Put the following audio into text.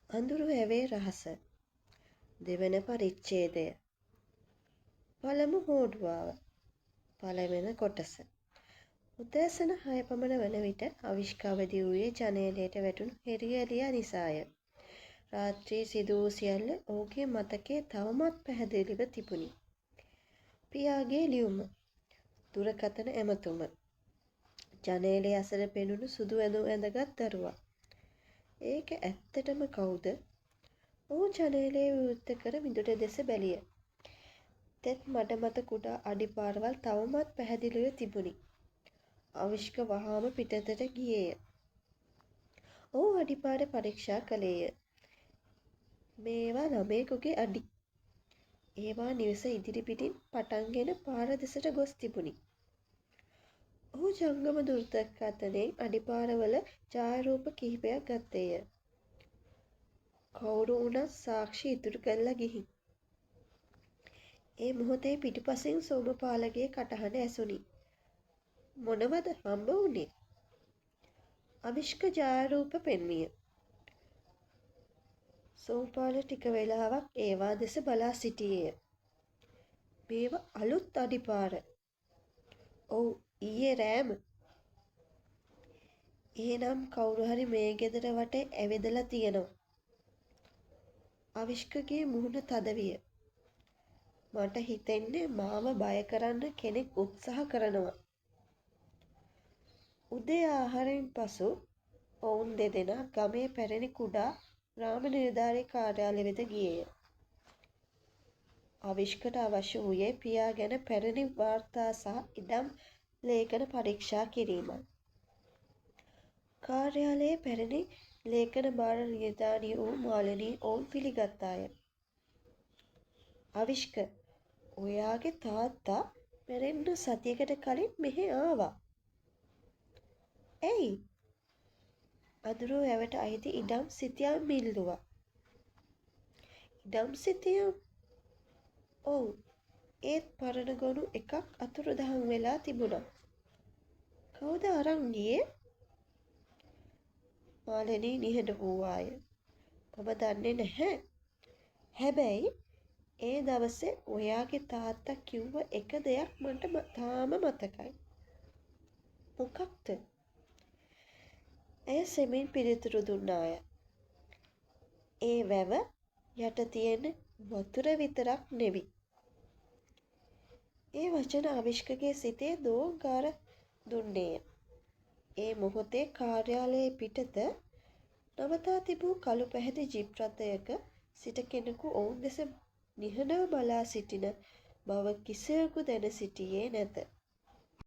අඳුරු ඇවේ රහස දෙවන පරිච්ඡේදය පළමු හෝඩුවාව පළවෙන කොටස උදෑසන 6 පමණ වන විට අවිෂ්ක අවදි වූයේ ජනේලයට වැටුණු හෙරියැලියා නිසාය. රාත්‍රී සිදු වූ සියල්ල ඔහුගේ මතකයේ තවමත් පැහැදිලිව තිබුණි. පියාගේ ලියුම, දුරකථන ඇමතුම, ජනේලය අසල පෙනුණු සුදු ඇඳුම් ඇඳගත් දරුවා. ඒක ඇත්තටම කවුද? ඔහු ජනේලය විවෘත කර මිදුල දෙස බැලිය. තෙත් මඩ මත කුඩා අඩිපාරවල් තවමත් පැහැදිලිව තිබුණි. අවිෂ්ක වහාම පිටතට ගියේය. ඔහු අඩිපාර පරීක්ෂා කළේය. මේවා ළමයෙකුගේ අඩි. ඒවා නිවස ඉදිරිපිටින් පටන්ගෙන පාර දෙසට ගොස් තිබුණි. ඔහු ජංගම දුරකථනයෙන් අඩිපාරවල ඡායාරූප කිහිපයක් ගත්තේය. කවුරු වුණත් සාක්ෂි ඉතුරු කරලා ගිහින්. ඒ මොහොතේ පිටුපසින් සෝමපාලගේ කටහඬ ඇසුණි. මොනවද හම්බ වුණේ? අවිෂ්ක ඡායාරූප පෙන්විය. සෝමපාල ටික වේලාවක් ඒවා දෙස බලා සිටියේය. මේවා අලුත් අඩිපාර. ඔව් ඊයේ රෑම. එහෙනම් කවුරු හරි මේ ගෙදර වටේ ඇවිදලා තියෙනවා. අවිෂ්කගේ මුහුණ තද විය. මට හිතෙන්නේ මාව බය කරන්න කෙනෙක් උත්සාහ කරනවා. උදේ ආහාරයෙන් පසු ඔවුන් දෙදෙනා ගමේ පැරණි කුඩා ග්‍රාම නිලධාරී කාර්යාලය වෙත ගියේය. අවිෂ්කට අවශ්‍ය වූයේ පියා ගැන පැරණි වාර්තා සහ ඉඩම් ලේඛන පරීක්ෂා කිරීමයි. කාර්යාලයේ පැරණි ලේඛන භාර නිලධාරිණිය වූ මාලිනී ඔවුන් පිළිගත්තාය. අවිෂ්ක, ඔයාගේ තාත්තා මැරෙන්න සතියකට කලින් මෙහෙ ආවා. ඇයි? අඳුරු වැවට අයිති ඉඩම් සිතියම් ඉල්ලුවා. ඉඩම් සිතියම්? ඔව්. ඒත් පරණ ගොනු එකක් අතුරුදහන් වෙලා තිබුණා. කවුද අරන් ගියේ? මාලිනී නිහඬ වූවාය. මම දන්නේ නැහැ. හැබැයි ඒ දවසේ ඔයාගේ තාත්තා කිව්ව එක දෙයක් මට තාම මතකයි. මොකක්ද? ඇය සෙමින් පිළිතුරු දුන්නාය. ඒ වැව යට තියෙන වතුර විතරක් නෙවි. ඒ වචන අවිෂ්කගේ සිතේ දෝංකාර දුන්නේය. ඒ මොහොතේ කාර්යාලයේ පිටත නවතා තිබූ කළු පැහැති ජීප් රථයක සිට කෙනෙකු ඔවුන් දෙස නිහඬව බලා සිටින බව කිසිවෙකු දැන සිටියේ නැත.